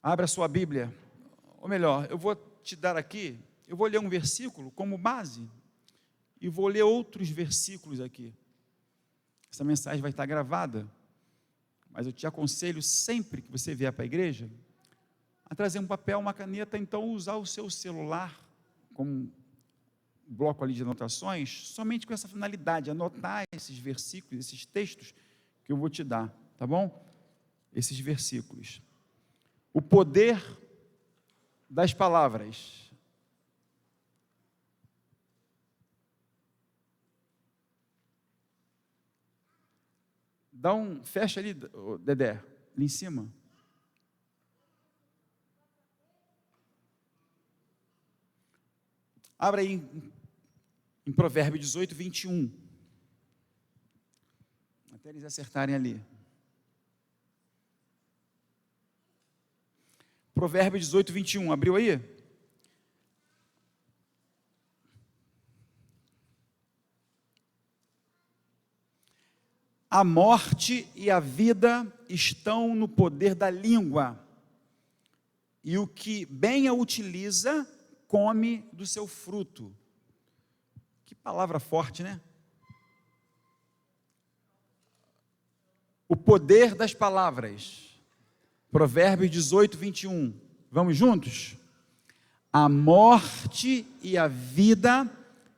Abra a sua Bíblia, ou melhor, eu vou te dar aqui, eu vou ler um versículo como base, e vou ler outros versículos aqui. Essa mensagem vai estar gravada, mas eu te aconselho sempre que você vier para a igreja, a trazer um papel, uma caneta, então usar o seu celular como bloco ali de anotações, somente com essa finalidade, anotar esses versículos, esses textos que eu vou te dar, tá bom? Esses versículos. O poder das palavras. Fecha ali, Dedé, ali em cima. Abra aí em Provérbios 18, 21. Até eles acertarem ali. Provérbios 18, 21. Abriu aí? A morte e a vida estão no poder da língua, e o que bem a utiliza, come do seu fruto. Que palavra forte, né? O poder das palavras. Provérbios 18, 21. Vamos juntos? A morte e a vida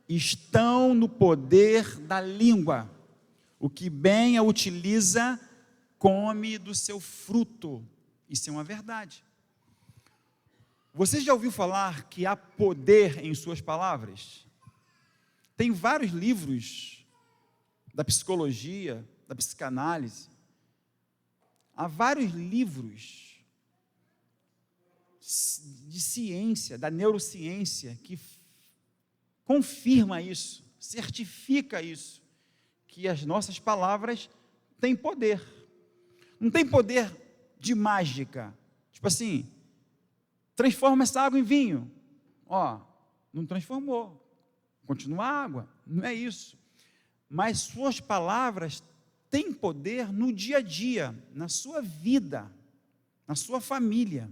estão no poder da língua. O que bem a utiliza, come do seu fruto. Isso é uma verdade. Você já ouviu falar que há poder em suas palavras? Tem vários livros da psicologia, da psicanálise. Há vários livros de ciência, da neurociência, que confirma isso, certifica isso, que as nossas palavras têm poder. Não tem poder de mágica, tipo assim, transforma essa água em vinho. Não transformou, continua água, não é isso. Mas suas palavras têm poder no dia a dia, na sua vida, na sua família.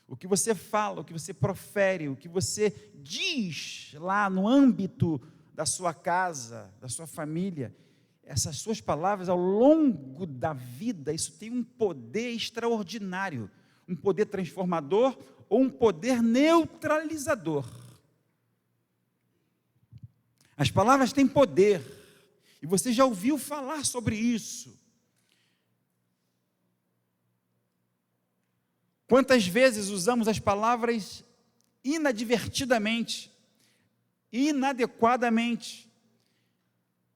O que você fala, o que você profere, o que você diz lá no âmbito da sua casa, da sua família, essas suas palavras ao longo da vida, isso tem um poder extraordinário, um poder transformador ou um poder neutralizador. As palavras têm poder, e você já ouviu falar sobre isso. Quantas vezes usamos as palavras inadvertidamente, inadequadamente,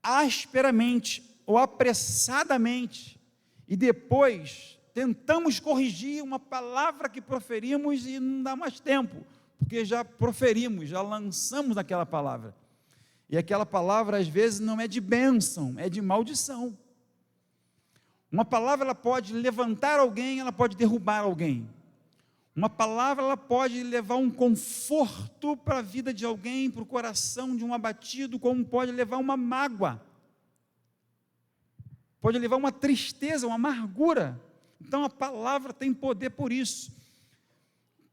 asperamente ou apressadamente, e depois tentamos corrigir uma palavra que proferimos e não dá mais tempo, porque já proferimos, já lançamos aquela palavra. E aquela palavra às vezes não é de bênção, é de maldição. Uma palavra ela pode levantar alguém, ela pode derrubar alguém. Uma palavra ela pode levar um conforto para a vida de alguém, para o coração de um abatido, como pode levar uma mágoa. Pode levar uma tristeza, uma amargura. Então a palavra tem poder por isso.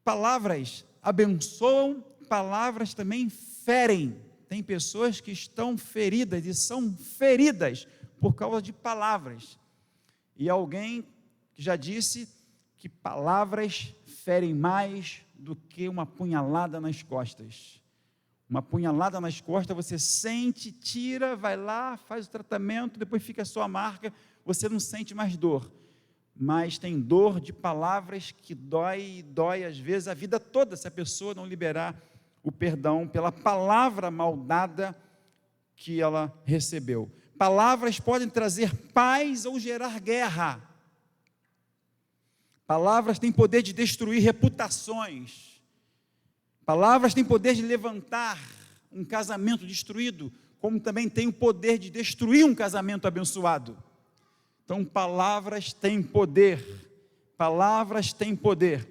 Palavras abençoam, palavras também ferem. Tem pessoas que estão feridas e são feridas por causa de palavras. E alguém que já disse que palavras ferem mais do que uma punhalada nas costas. Uma punhalada nas costas, você sente, tira, vai lá, faz o tratamento, depois fica a sua marca, você não sente mais dor. Mas tem dor de palavras que dói, e dói às vezes a vida toda, se a pessoa não liberar o perdão pela palavra maldada que ela recebeu. Palavras podem trazer paz ou gerar guerra. Palavras têm poder de destruir reputações. Palavras têm poder de levantar um casamento destruído, como também tem o poder de destruir um casamento abençoado. Então, palavras têm poder. Palavras têm poder.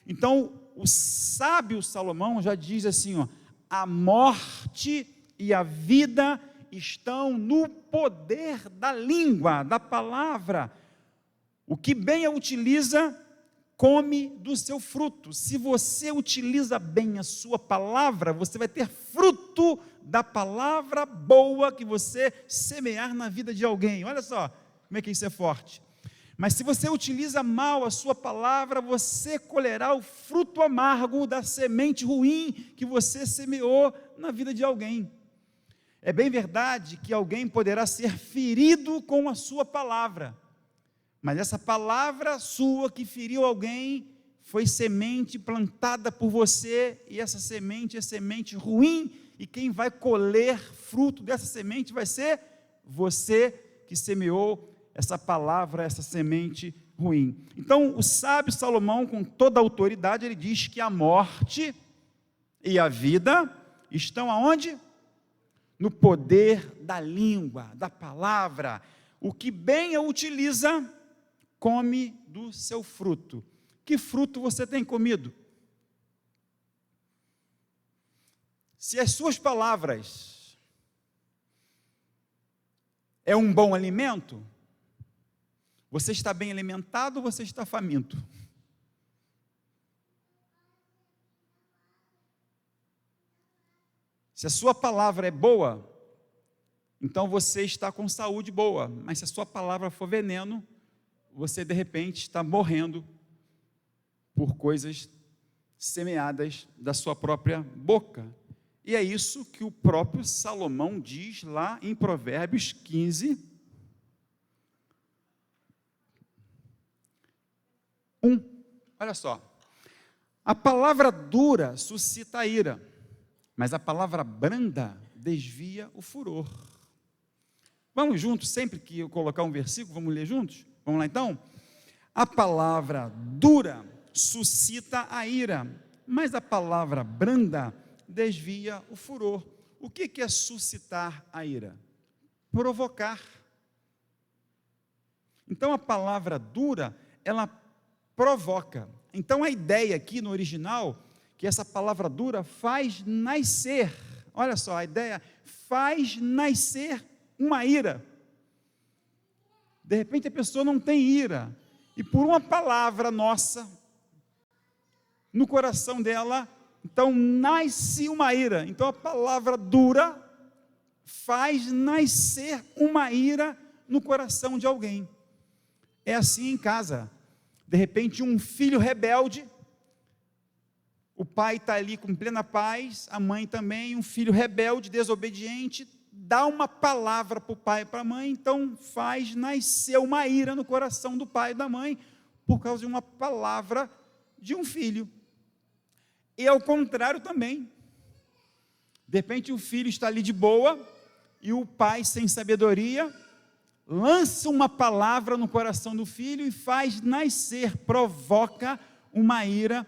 Então, o sábio Salomão já diz assim, a morte e a vida estão no poder da língua, da palavra. O que bem a utiliza, come do seu fruto. Se você utiliza bem a sua palavra, você vai ter fruto da palavra boa que você semear na vida de alguém. Olha só como é que isso é forte. Mas se você utiliza mal a sua palavra, você colherá o fruto amargo da semente ruim que você semeou na vida de alguém. É bem verdade que alguém poderá ser ferido com a sua palavra, mas essa palavra sua que feriu alguém foi semente plantada por você, e essa semente é semente ruim, e quem vai colher fruto dessa semente vai ser você que semeou essa palavra, essa semente ruim. Então, o sábio Salomão, com toda a autoridade, ele diz que a morte e a vida estão aonde? No poder da língua, da palavra. O que bem a utiliza, come do seu fruto. Que fruto você tem comido? Se as suas palavras é um bom alimento, você está bem alimentado ou você está faminto? Se a sua palavra é boa, então você está com saúde boa, mas se a sua palavra for veneno, você de repente está morrendo por coisas semeadas da sua própria boca. E é isso que o próprio Salomão diz lá em Provérbios 15, 1. Olha só, a palavra dura suscita a ira, mas a palavra branda desvia o furor. Vamos juntos, sempre que eu colocar um versículo, vamos ler juntos? Vamos lá então? A palavra dura suscita a ira, mas a palavra branda desvia o furor. O que é suscitar a ira? Provocar. Então a palavra dura, ela provoca. Então a ideia aqui no original, que essa palavra dura faz nascer, olha só, a ideia faz nascer uma ira. De repente a pessoa não tem ira, e por uma palavra nossa, no coração dela, então nasce uma ira. Então a palavra dura faz nascer uma ira no coração de alguém. É assim em casa. De repente um filho rebelde, o pai está ali com plena paz, a mãe também, um filho rebelde, desobediente, dá uma palavra para o pai e para a mãe, então faz nascer uma ira no coração do pai e da mãe, por causa de uma palavra de um filho. E ao contrário também, de repente o filho está ali de boa, e o pai sem sabedoria, lança uma palavra no coração do filho e faz nascer, provoca uma ira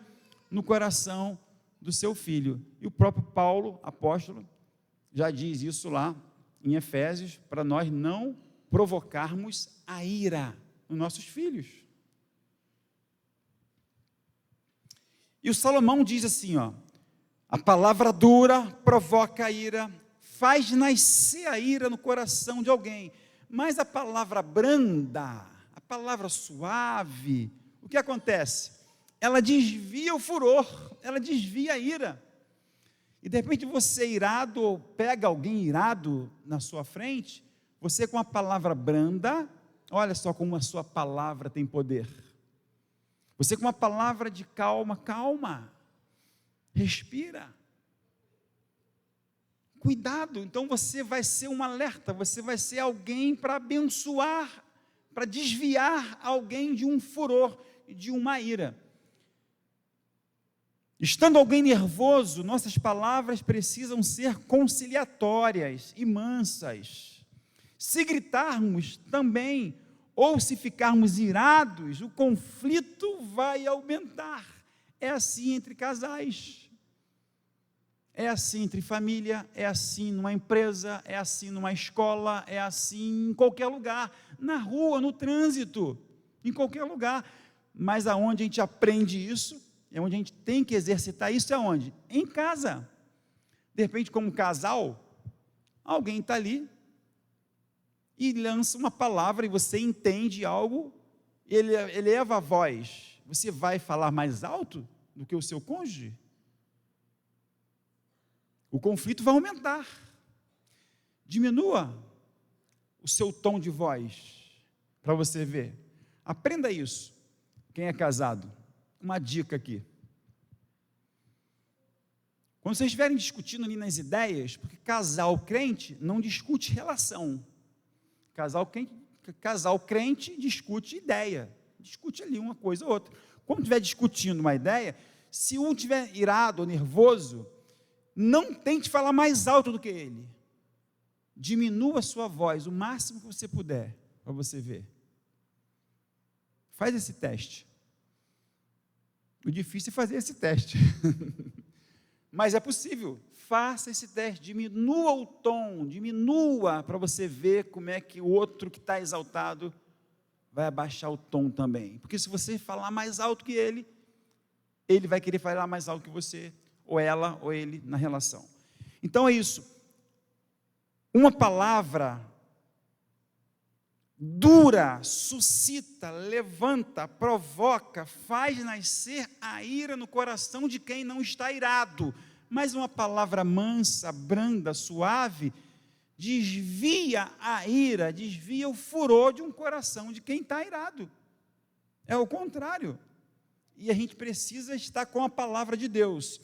no coração do seu filho. E o próprio Paulo, apóstolo, já diz isso lá em Efésios, para nós não provocarmos a ira nos nossos filhos. E o Salomão diz assim, ó, a palavra dura provoca a ira, faz nascer a ira no coração de alguém, mas a palavra branda, a palavra suave, o que acontece? Ela desvia o furor, ela desvia a ira. E de repente você irado, ou pega alguém irado na sua frente, você com a palavra branda, olha só como a sua palavra tem poder. Você com uma palavra de calma, calma, respira. Cuidado, então você vai ser um alerta, você vai ser alguém para abençoar, para desviar alguém de um furor e de uma ira. Estando alguém nervoso, nossas palavras precisam ser conciliatórias e mansas. Se gritarmos também, ou se ficarmos irados, o conflito vai aumentar. É assim entre casais, é assim entre família, é assim numa empresa, é assim numa escola, é assim em qualquer lugar, na rua, no trânsito, em qualquer lugar. Mas aonde a gente aprende isso, é onde a gente tem que exercitar isso, é onde? Em casa. De repente, como casal, alguém está ali e lança uma palavra e você entende algo, ele eleva a voz. você vai falar mais alto do que o seu cônjuge? O conflito vai aumentar. Diminua o seu tom de voz, para você ver. Aprenda isso. Quem é casado, uma dica aqui. Quando vocês estiverem discutindo ali nas ideias, porque casal crente não discute relação. Casal crente discute ideia, discute ali uma coisa ou outra. Quando estiver discutindo uma ideia, se um estiver irado ou nervoso, não tente falar mais alto do que ele. Diminua a sua voz o máximo que você puder, para você ver. Faz esse teste. O difícil é fazer esse teste. Mas é possível. Faça esse teste, diminua o tom, diminua, para você ver como é que o outro que está exaltado vai abaixar o tom também. Porque se você falar mais alto que ele vai querer falar mais alto que você, ou ela, ou ele, na relação. Então é isso. Uma palavra dura, suscita, levanta, provoca, faz nascer a ira no coração de quem não está irado. Mas uma palavra mansa, branda, suave, desvia a ira, desvia o furor de um coração de quem está irado. É o contrário. E a gente precisa estar com a palavra de Deus.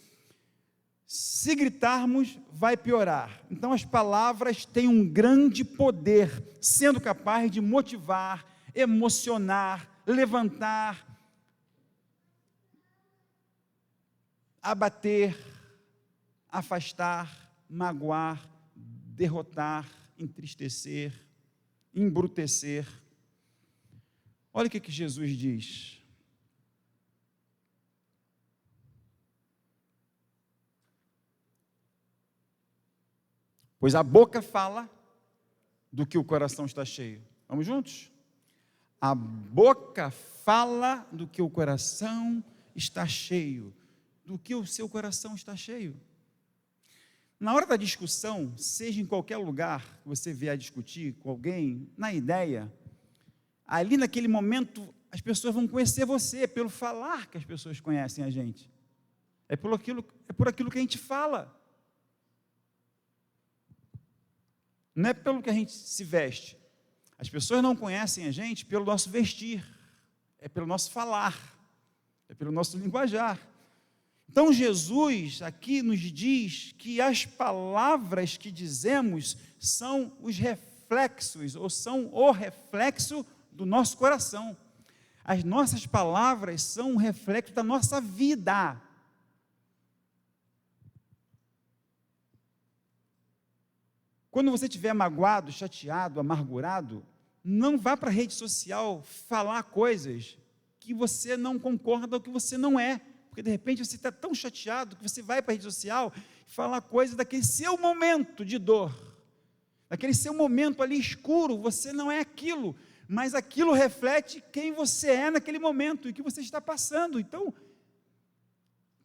Se gritarmos, vai piorar. Então as palavras têm um grande poder, sendo capaz de motivar, emocionar, levantar, abater, afastar, magoar, derrotar, entristecer, embrutecer. Olha o que Jesus diz. Pois a boca fala do que o coração está cheio. Vamos juntos? A boca fala do que o coração está cheio. Do que o seu coração está cheio. Na hora da discussão, seja em qualquer lugar que você vier discutir com alguém, na ideia, ali naquele momento, as pessoas vão conhecer você, pelo falar que as pessoas conhecem a gente. É por aquilo que a gente fala. Não é pelo que a gente se veste. As pessoas não conhecem a gente pelo nosso vestir, é pelo nosso falar, é pelo nosso linguajar. Então Jesus aqui nos diz que as palavras que dizemos são os reflexos, ou são o reflexo do nosso coração. As nossas palavras são um reflexo da nossa vida. Quando você estiver magoado, chateado, amargurado, não vá para a rede social falar coisas que você não concorda ou que você não é. Porque de repente você está tão chateado que você vai para a rede social e falar coisas daquele seu momento de dor, daquele seu momento ali escuro, você não é aquilo, mas aquilo reflete quem você é naquele momento e o que você está passando. Então,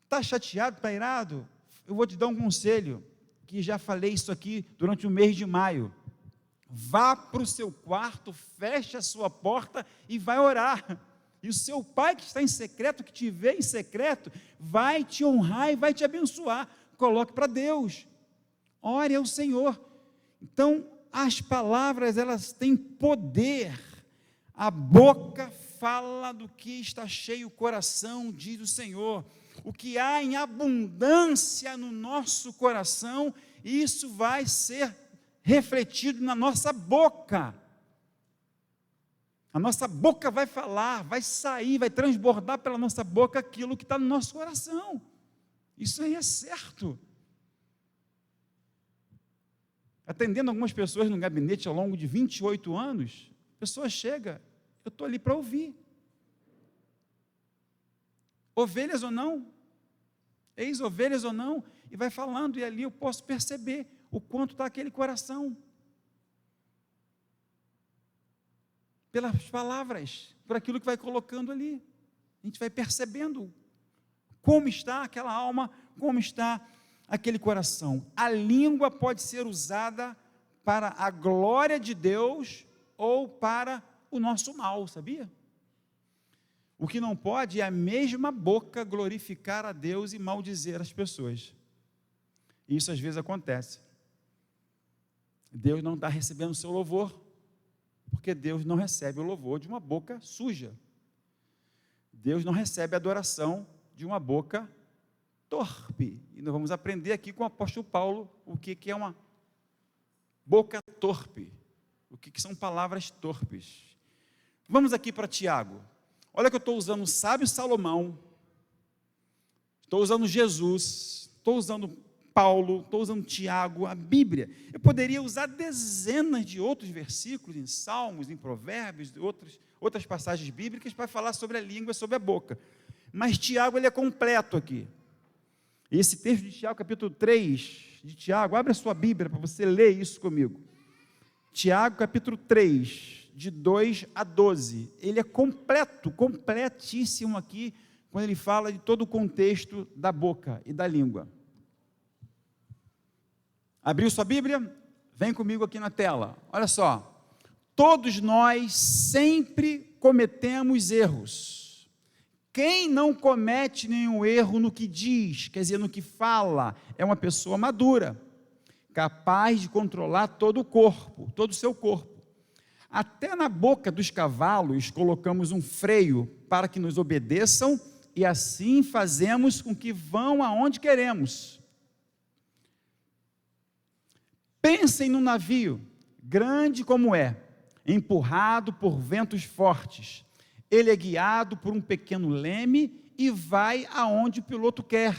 está chateado, está irado? Eu vou te dar um conselho, que já falei isso aqui durante o mês de maio. Vá para o seu quarto, feche a sua porta e vai orar. E o seu pai que está em secreto, que te vê em secreto, vai te honrar e vai te abençoar. Coloque para Deus. Ore ao Senhor. Então, as palavras, elas têm poder. A boca fala do que está cheio o coração, diz o Senhor. O que há em abundância no nosso coração, isso vai ser refletido na nossa boca. A nossa boca vai falar, vai sair, vai transbordar pela nossa boca aquilo que está no nosso coração. Isso aí é certo. Atendendo algumas pessoas no gabinete ao longo de 28 anos, a pessoa chega, eu estou ali para ouvir. Ovelhas ou não, ex-ovelhas ou não, e vai falando, e ali eu posso perceber o quanto está aquele coração. Pelas palavras, por aquilo que vai colocando ali. A gente vai percebendo como está aquela alma, como está aquele coração. A língua pode ser usada para a glória de Deus ou para o nosso mal, sabia? O que não pode é a mesma boca glorificar a Deus e maldizer as pessoas. Isso às vezes acontece. Deus não está recebendo o seu louvor, porque Deus não recebe o louvor de uma boca suja. Deus não recebe a adoração de uma boca torpe. E nós vamos aprender aqui com o apóstolo Paulo o que é uma boca torpe, o que são palavras torpes. Vamos aqui para Tiago. Olha que eu estou usando o sábio Salomão, estou usando Jesus, estou usando Paulo, estou usando Tiago, a Bíblia. Eu poderia usar dezenas de outros versículos em Salmos, em Provérbios, outras passagens bíblicas para falar sobre a língua, sobre a boca. Mas Tiago, ele é completo aqui. Esse texto de Tiago, capítulo 3 de Tiago, abre a sua Bíblia para você ler isso comigo. Tiago, capítulo 3, de 2 a 12. Ele é completo, completíssimo aqui, quando ele fala de todo o contexto da boca e da língua. Abriu sua Bíblia? Vem comigo aqui na tela. Olha só. Todos nós sempre cometemos erros. Quem não comete nenhum erro no que diz, quer dizer, no que fala, é uma pessoa madura, capaz de controlar todo o corpo, todo o seu corpo. Até na boca dos cavalos colocamos um freio para que nos obedeçam e assim fazemos com que vão aonde queremos. Pensem num navio, grande como é, empurrado por ventos fortes. Ele é guiado por um pequeno leme e vai aonde o piloto quer.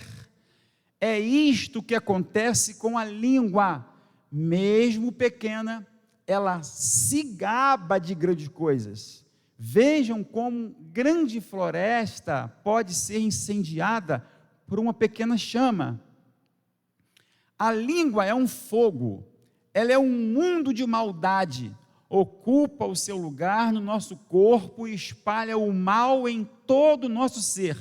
É isto que acontece com a língua. Mesmo pequena, ela se gaba de grandes coisas. Vejam como grande floresta pode ser incendiada por uma pequena chama. A língua é um fogo. Ela é um mundo de maldade, ocupa o seu lugar no nosso corpo e espalha o mal em todo o nosso ser,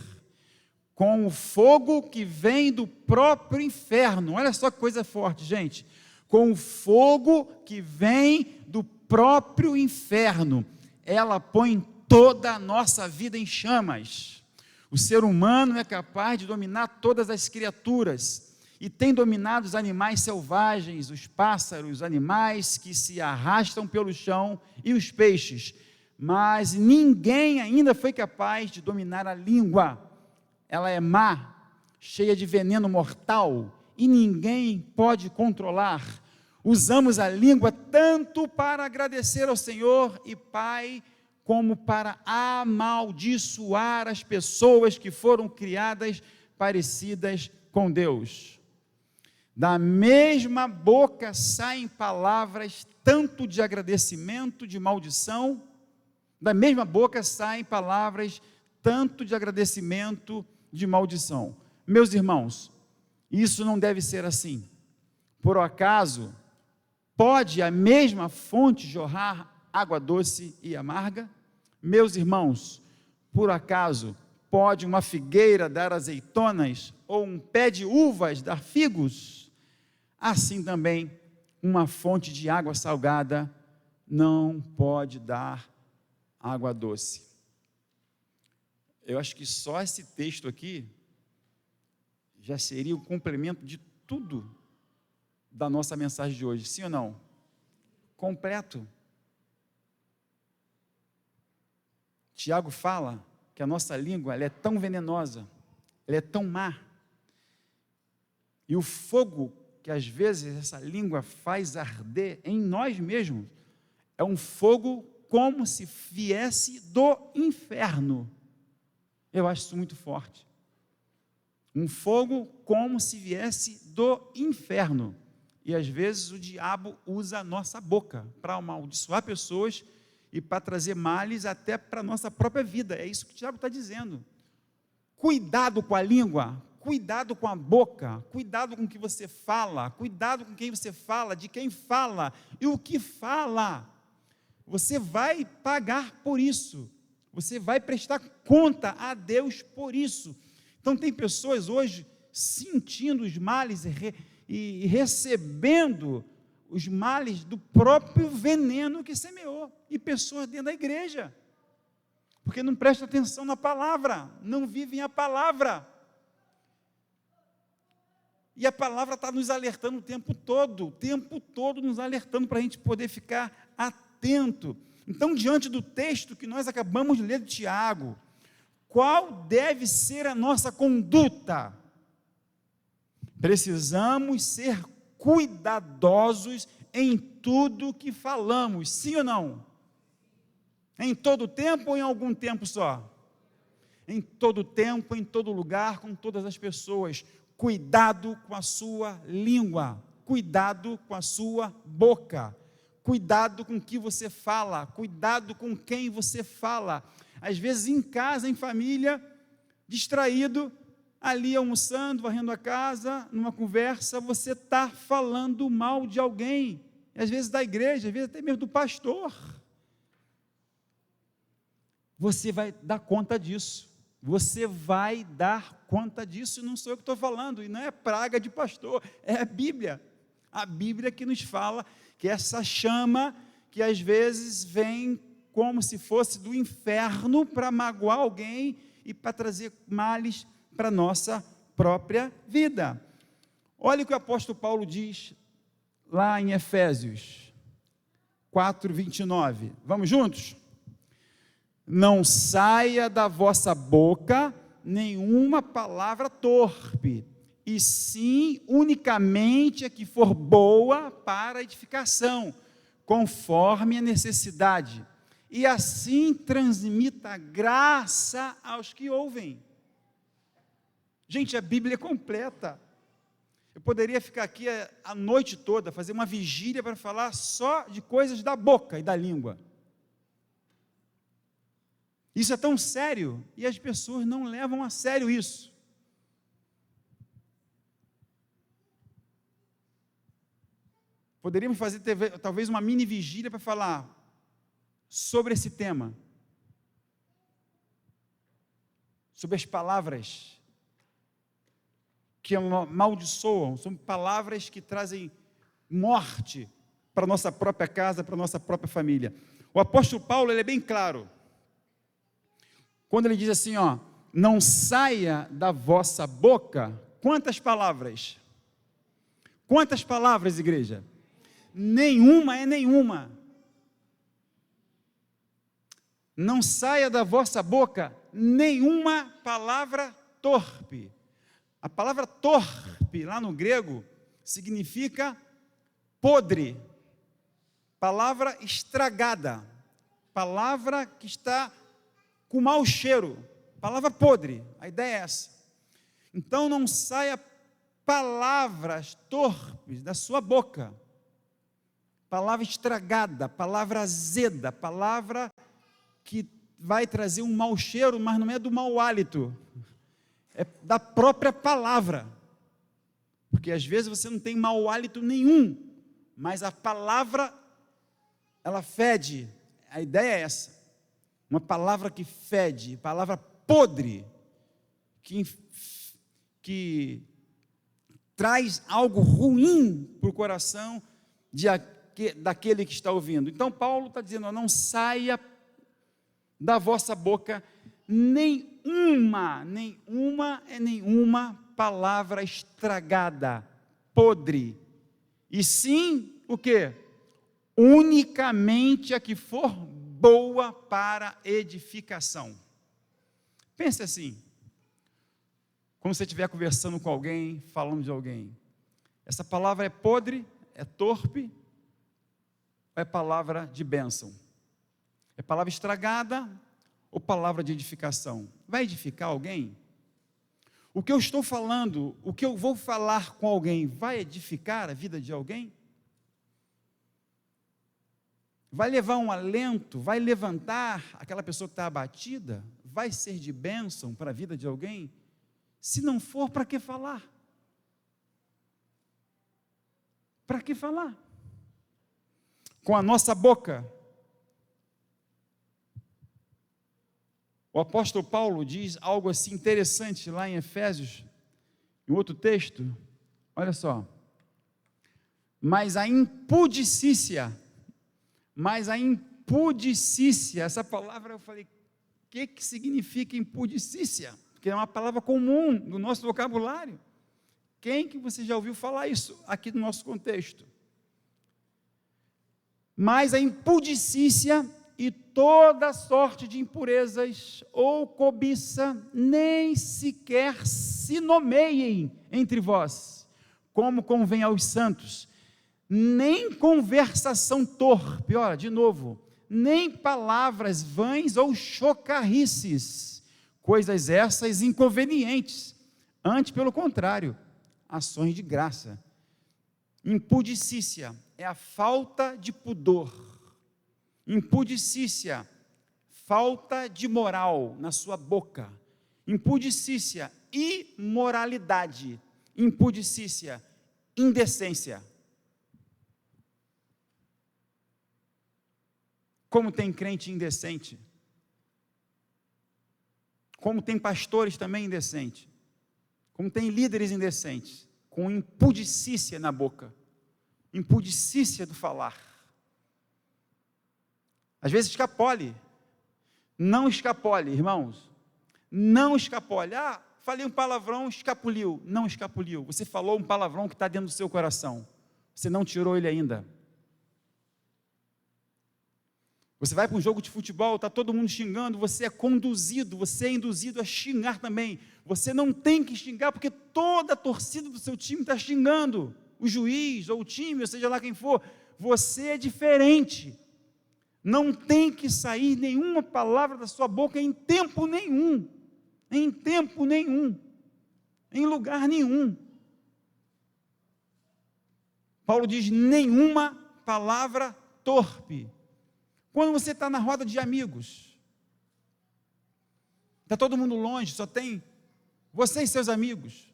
com o fogo que vem do próprio inferno. Olha só que coisa forte, gente. Com o fogo que vem do próprio inferno, ela põe toda a nossa vida em chamas. O ser humano é capaz de dominar todas as criaturas, e tem dominado os animais selvagens, os pássaros, os animais que se arrastam pelo chão e os peixes, mas ninguém ainda foi capaz de dominar a língua. Ela é má, cheia de veneno mortal, e ninguém pode controlar. Usamos a língua tanto para agradecer ao Senhor e Pai, como para amaldiçoar as pessoas que foram criadas parecidas com Deus. Da mesma boca saem palavras tanto de agradecimento, de maldição, da mesma boca saem palavras tanto de agradecimento, de maldição. Meus irmãos, isso não deve ser assim. Por acaso, pode a mesma fonte jorrar água doce e amarga? Meus irmãos, por acaso, pode uma figueira dar azeitonas, ou um pé de uvas dar figos? Assim também, uma fonte de água salgada não pode dar água doce. Eu acho que só esse texto aqui já seria o complemento de tudo da nossa mensagem de hoje, sim ou não? Completo. Tiago fala que a nossa língua ela é tão venenosa, ela é tão má, e o fogo que às vezes essa língua faz arder em nós mesmos, é um fogo como se viesse do inferno. Eu acho isso muito forte. Um fogo como se viesse do inferno. E às vezes o diabo usa a nossa boca para amaldiçoar pessoas e para trazer males até para a nossa própria vida. É isso que o Tiago está dizendo. Cuidado com a língua, cuidado com a boca, cuidado com o que você fala, cuidado com quem você fala, de quem fala e o que fala. Você vai pagar por isso, você vai prestar conta a Deus por isso. Então tem pessoas hoje sentindo os males e recebendo os males do próprio veneno que semeou, e pessoas dentro da igreja, porque não prestam atenção na palavra, não vivem a palavra. E a palavra está nos alertando o tempo todo nos alertando para a gente poder ficar atento. Então, diante do texto que nós acabamos de ler de Tiago, qual deve ser a nossa conduta? Precisamos ser cuidadosos em tudo que falamos, sim ou não? Em todo tempo ou em algum tempo só? Em todo tempo, em todo lugar, com todas as pessoas. Cuidado com a sua língua, cuidado com a sua boca, cuidado com o que você fala, cuidado com quem você fala. Às vezes em casa, em família, distraído, ali almoçando, varrendo a casa, numa conversa, você está falando mal de alguém, às vezes da igreja, às vezes até mesmo do pastor. Você vai dar conta disso. Você vai dar conta disso, não sou eu que estou falando, e não é praga de pastor, é a Bíblia que nos fala que essa chama, que às vezes vem como se fosse do inferno para magoar alguém e para trazer males para a nossa própria vida. Olha o que o apóstolo Paulo diz lá em Efésios 4:29, vamos juntos? Não saia da vossa boca nenhuma palavra torpe, e sim unicamente a que for boa para edificação, conforme a necessidade, e assim transmita graça aos que ouvem. Gente, a Bíblia é completa. Eu poderia ficar aqui a noite toda, fazer uma vigília para falar só de coisas da boca e da língua. Isso é tão sério, e as pessoas não levam a sério isso. Poderíamos fazer talvez uma mini vigília para falar sobre esse tema, sobre as palavras que amaldiçoam, são palavras que trazem morte para a nossa própria casa, para a nossa própria família. O apóstolo Paulo, ele é bem claro, quando ele diz assim, não saia da vossa boca, quantas palavras? Quantas palavras, igreja? Nenhuma é nenhuma. Não saia da vossa boca nenhuma palavra torpe. A palavra torpe, lá no grego, significa podre, palavra estragada, palavra que está com mau cheiro, palavra podre, a ideia é essa. Então não saia palavras torpes da sua boca, palavra estragada, palavra azeda, palavra que vai trazer um mau cheiro, mas não é do mau hálito, é da própria palavra, porque às vezes você não tem mau hálito nenhum, mas a palavra, ela fede, a ideia é essa, uma palavra que fede, palavra podre, que traz algo ruim para o coração daquele que está ouvindo. Então Paulo está dizendo, não saia da vossa boca nenhuma palavra estragada, podre, e sim, o quê? Unicamente a que for boa para edificação. Pense assim, quando você estiver conversando com alguém, falando de alguém, essa palavra é podre, é torpe, ou é palavra de bênção? É palavra estragada ou palavra de edificação? Vai edificar alguém? O que eu estou falando, o que eu vou falar com alguém, vai edificar a vida de alguém? Vai levar um alento, vai levantar aquela pessoa que está abatida, vai ser de bênção para a vida de alguém? Se não for, para que falar? Para que falar? Com a nossa boca. O apóstolo Paulo diz algo assim interessante lá em Efésios, em outro texto, olha só, mas a impudicícia, essa palavra eu falei, que significa impudicícia? Porque é uma palavra comum no nosso vocabulário. Quem que você já ouviu falar isso aqui no nosso contexto? Mas a impudicícia e toda sorte de impurezas ou cobiça nem sequer se nomeiem entre vós, como convém aos santos, nem conversação torpe, olha, de novo, nem palavras vãs ou chocarrices, coisas essas inconvenientes, antes pelo contrário, ações de graça. Impudicícia é a falta de pudor. Impudicícia, falta de moral na sua boca. Impudicícia, imoralidade. Impudicícia, indecência. Como tem crente indecente. Como tem pastores também indecentes. Como tem líderes indecentes. Com impudicícia na boca. Impudicícia do falar. Às vezes escapole. Não escapole, irmãos. Não escapole. Ah, falei um palavrão, escapuliu. Não escapuliu. Você falou um palavrão que está dentro do seu coração. Você não tirou ele ainda. Você vai para um jogo de futebol, está todo mundo xingando, você é conduzido, você é induzido a xingar também. Você não tem que xingar, porque toda a torcida do seu time está xingando. O juiz, ou o time, ou seja lá quem for. Você é diferente. Não tem que sair nenhuma palavra da sua boca em tempo nenhum. Em tempo nenhum. Em lugar nenhum. Paulo diz, nenhuma palavra torpe. Quando você está na roda de amigos, está todo mundo longe, só tem você e seus amigos,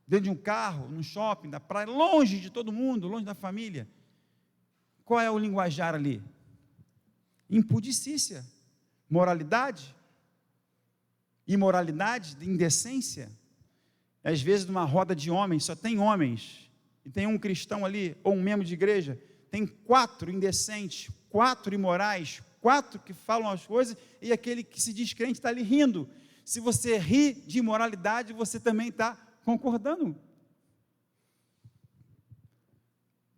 dentro de um carro, num shopping, na praia, longe de todo mundo, longe da família. Qual é o linguajar ali? Impudicícia, moralidade, imoralidade, indecência. Às vezes, numa roda de homens, só tem homens, e tem um cristão ali, ou um membro de igreja, tem 4 indecentes, 4 imorais, 4 que falam as coisas, e aquele que se diz crente está ali rindo. Se você ri de imoralidade, você também está concordando.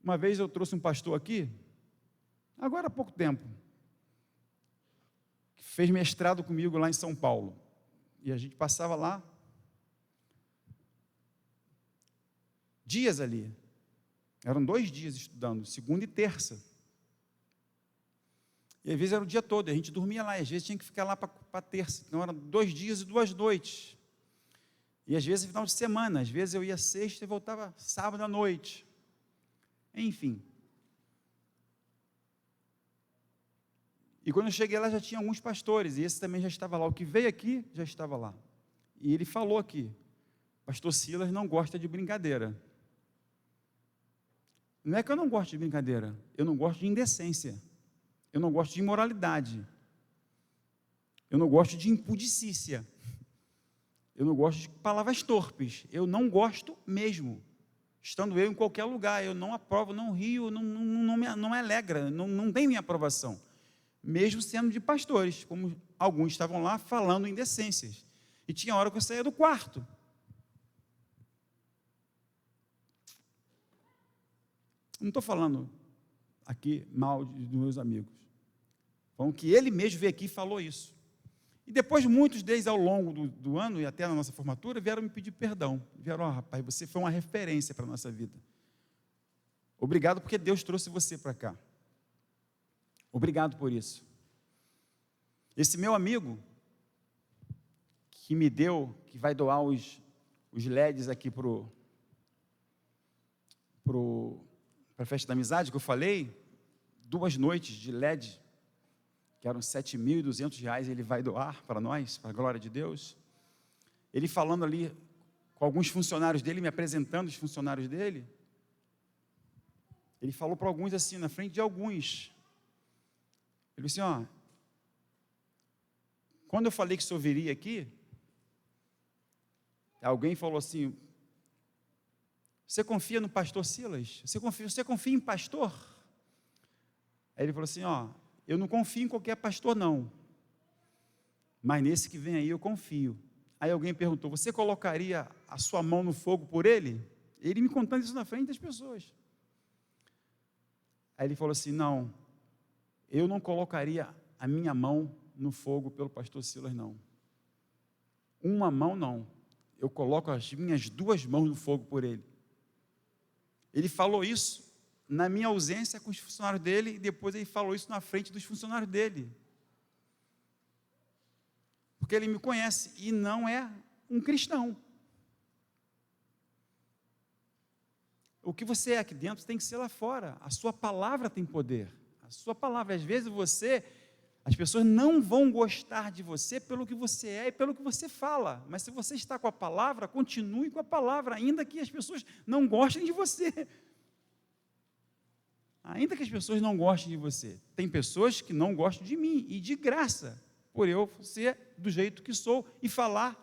Uma vez eu trouxe um pastor aqui, agora há pouco tempo, que fez mestrado comigo lá em São Paulo, e a gente passava lá, dias ali, eram 2 dias estudando, segunda e terça, e às vezes era o dia todo, a gente dormia lá, e às vezes tinha que ficar lá para terça, então eram 2 dias e 2 noites, e às vezes final de semana, às vezes eu ia sexta e voltava sábado à noite, enfim. E quando eu cheguei lá já tinha alguns pastores, e esse também já estava lá, o que veio aqui já estava lá, e ele falou aqui, pastor Silas não gosta de brincadeira. Não é que eu não gosto de brincadeira, eu não gosto de indecência, eu não gosto de imoralidade, eu não gosto de impudicícia, eu não gosto de palavras torpes, eu não gosto mesmo, estando eu em qualquer lugar, eu não aprovo, não rio, não me alegra, não tem minha aprovação, mesmo sendo de pastores, como alguns estavam lá falando indecências, e tinha hora que eu saía do quarto. Não estou falando aqui mal dos meus amigos. Falando que ele mesmo veio aqui e falou isso. E depois muitos deles ao longo do ano e até na nossa formatura vieram me pedir perdão. Vieram, rapaz, você foi uma referência para a nossa vida. Obrigado porque Deus trouxe você para cá. Obrigado por isso. Esse meu amigo que me deu, que vai doar os LEDs aqui para a festa da amizade, que eu falei, 2 noites de LED, que eram R$7.200, ele vai doar para nós, para a glória de Deus. Ele falando ali com alguns funcionários dele, me apresentando os funcionários dele, ele falou para alguns assim, na frente de alguns, ele disse assim, quando eu falei que o senhor viria aqui, alguém falou assim, você confia no pastor Silas? Você confia em pastor? Aí ele falou assim, eu não confio em qualquer pastor não, mas nesse que vem aí eu confio. Aí alguém perguntou, você colocaria a sua mão no fogo por ele? Ele me contando isso na frente das pessoas. Aí ele falou assim, não, eu não colocaria a minha mão no fogo pelo pastor Silas, não. Uma mão, não. Eu coloco as minhas 2 mãos no fogo por ele. Ele falou isso na minha ausência com os funcionários dele, e depois ele falou isso na frente dos funcionários dele. Porque ele me conhece e não é um cristão. O que você é aqui dentro tem que ser lá fora. A sua palavra tem poder. A sua palavra, às vezes as pessoas não vão gostar de você pelo que você é e pelo que você fala. Mas se você está com a palavra, continue com a palavra, ainda que as pessoas não gostem de você. Ainda que as pessoas não gostem de você. Tem pessoas que não gostam de mim, e de graça, por eu ser do jeito que sou e falar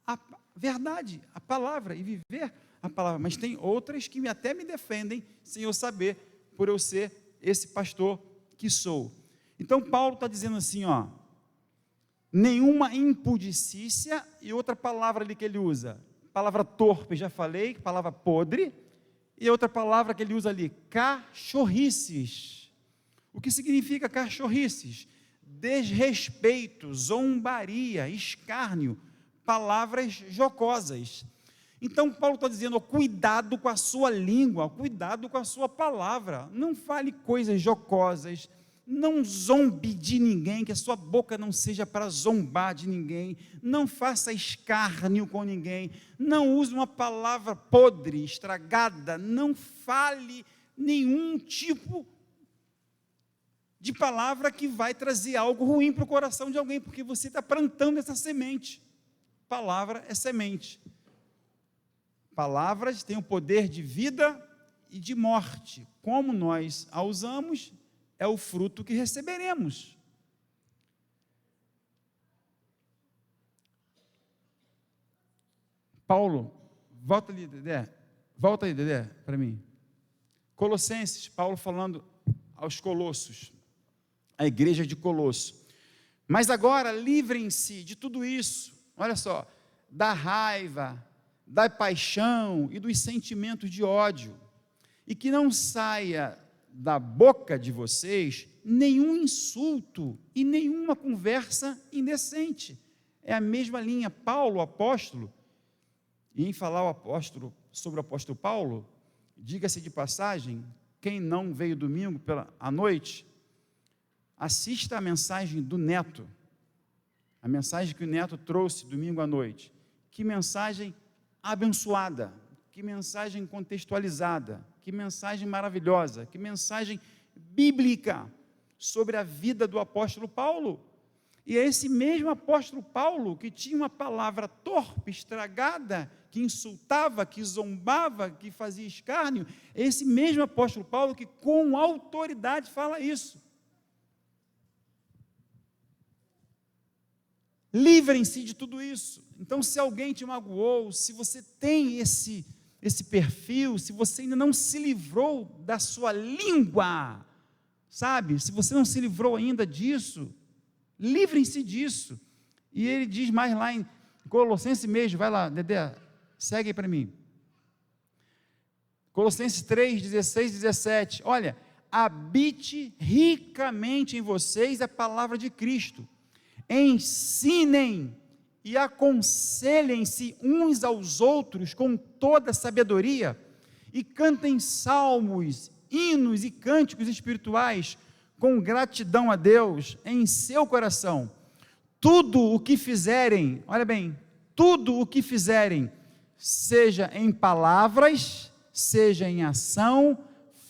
a verdade, a palavra, e viver a palavra. Mas tem outras que até me defendem, sem eu saber, por eu ser esse pastor que sou. Então Paulo está dizendo assim, ó, nenhuma impudicícia, e outra palavra ali que ele usa, palavra torpe, já falei, palavra podre, e outra palavra que ele usa ali, cachorrices. O que significa cachorrices? Desrespeito, zombaria, escárnio, palavras jocosas. Então Paulo está dizendo, cuidado com a sua língua, cuidado com a sua palavra, não fale coisas jocosas, não zombe de ninguém, que a sua boca não seja para zombar de ninguém, não faça escárnio com ninguém, não use uma palavra podre, estragada, não fale nenhum tipo de palavra que vai trazer algo ruim para o coração de alguém, porque você está plantando essa semente. Palavra é semente. Palavras têm o poder de vida e de morte. Como nós a usamos, é o fruto que receberemos. Paulo, volta ali, Dedé, para mim. Colossenses, Paulo falando aos Colossos, a igreja de Colosso. Mas agora, livrem-se de tudo isso, olha só, da raiva, da paixão e dos sentimentos de ódio, e que não saia da boca de vocês nenhum insulto e nenhuma conversa indecente. É a mesma linha. Paulo, o apóstolo, e em falar sobre o apóstolo Paulo, diga-se de passagem, quem não veio domingo à noite, assista a mensagem do Neto, a mensagem que o Neto trouxe domingo à noite. Que mensagem abençoada, que mensagem contextualizada, que mensagem maravilhosa, que mensagem bíblica sobre a vida do apóstolo Paulo. E é esse mesmo apóstolo Paulo que tinha uma palavra torpe, estragada, que insultava, que zombava, que fazia escárnio, é esse mesmo apóstolo Paulo que com autoridade fala isso. Livrem-se de tudo isso. Então, se alguém te magoou, se você tem esse perfil, se você ainda não se livrou da sua língua, sabe? Se você não se livrou ainda disso, livrem-se disso. E ele diz mais lá em Colossenses mesmo, vai lá, Dedé, segue aí para mim. Colossenses 3, 16, 17, olha, habite ricamente em vocês a palavra de Cristo, ensinem e aconselhem-se uns aos outros com toda sabedoria, e cantem salmos, hinos e cânticos espirituais com gratidão a Deus em seu coração. Tudo o que fizerem, olha bem, tudo o que fizerem, seja em palavras, seja em ação,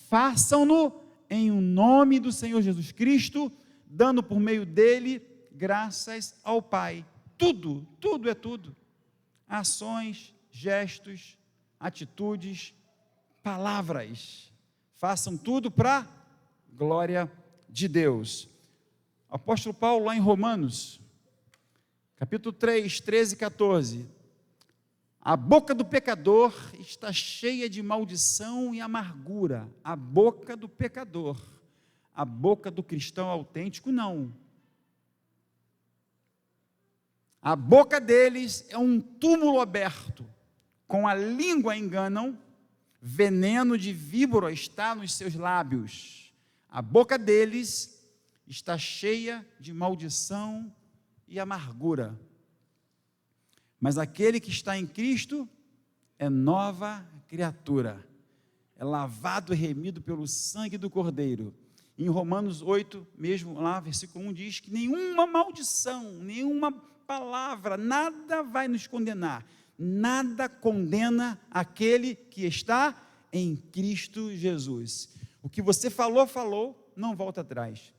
façam-no em nome do Senhor Jesus Cristo, dando por meio dele graças ao Pai. Tudo, tudo é tudo. Ações, gestos, atitudes, palavras. Façam tudo para glória de Deus. O apóstolo Paulo, lá em Romanos, capítulo 3, 13 e 14. A boca do pecador está cheia de maldição e amargura. A boca do pecador. A boca do cristão autêntico, não. A boca deles é um túmulo aberto, com a língua enganam, veneno de víbora está nos seus lábios. A boca deles está cheia de maldição e amargura. Mas aquele que está em Cristo é nova criatura, é lavado e remido pelo sangue do Cordeiro. Em Romanos 8, mesmo lá, versículo 1, diz que nenhuma maldição, nenhuma palavra, nada vai nos condenar, nada condena aquele que está em Cristo Jesus. O que você falou, não volta atrás,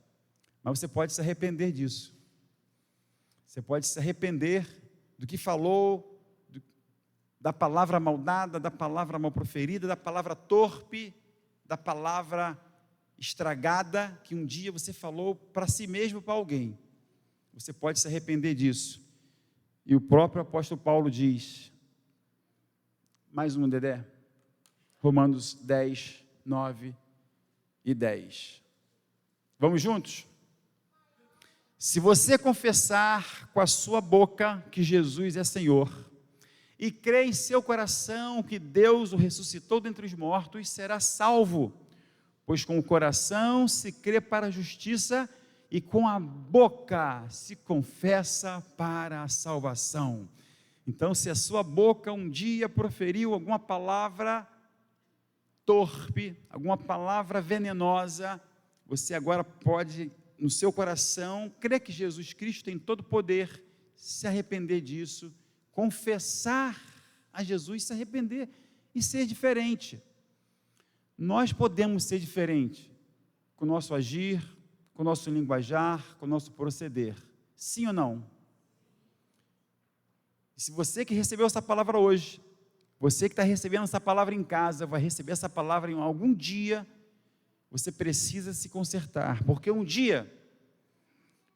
mas você pode se arrepender disso, você pode se arrepender do que falou, da palavra maldada, da palavra mal proferida, da palavra torpe, da palavra estragada, que um dia você falou para si mesmo, para alguém. Você pode se arrepender disso. E o próprio apóstolo Paulo diz, mais um, Dedé, Romanos 10, 9 e 10. Vamos juntos? Se você confessar com a sua boca que Jesus é Senhor, e crê em seu coração que Deus o ressuscitou dentre os mortos, será salvo, pois com o coração se crê para a justiça, e com a boca se confessa para a salvação. Então, se a sua boca um dia proferiu alguma palavra torpe, alguma palavra venenosa, você agora pode, no seu coração, crer que Jesus Cristo tem todo o poder, se arrepender disso, confessar a Jesus, se arrepender e ser diferente. Nós podemos ser diferentes com o nosso agir, com o nosso linguajar, com o nosso proceder. Sim ou não? Se você que recebeu essa palavra hoje, você que está recebendo essa palavra em casa, vai receber essa palavra em algum dia, você precisa se consertar, porque um dia,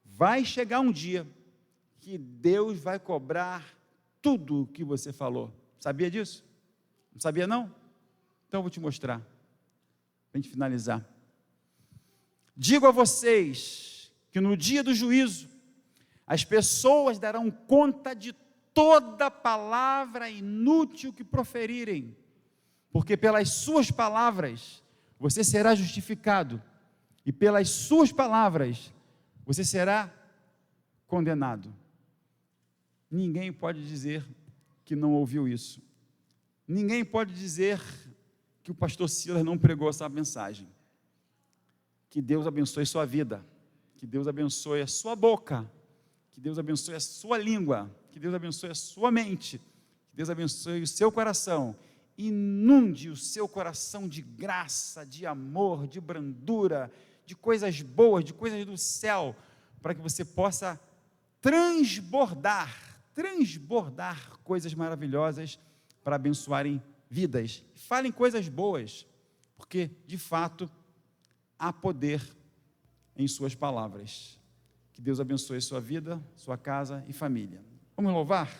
vai chegar um dia, que Deus vai cobrar tudo o que você falou. Sabia disso? Não sabia não? Então eu vou te mostrar, para a gente finalizar. Digo a vocês, que no dia do juízo, as pessoas darão conta de toda palavra inútil que proferirem, porque pelas suas palavras, você será justificado, e pelas suas palavras, você será condenado. Ninguém pode dizer que não ouviu isso. Ninguém pode dizer que o pastor Silas não pregou essa mensagem. Que Deus abençoe sua vida, que Deus abençoe a sua boca, que Deus abençoe a sua língua, que Deus abençoe a sua mente, que Deus abençoe o seu coração, inunde o seu coração de graça, de amor, de brandura, de coisas boas, de coisas do céu, para que você possa transbordar coisas maravilhosas para abençoarem vidas. Falem coisas boas, porque de fato há poder em suas palavras. Que Deus abençoe sua vida, sua casa e família. Vamos louvar?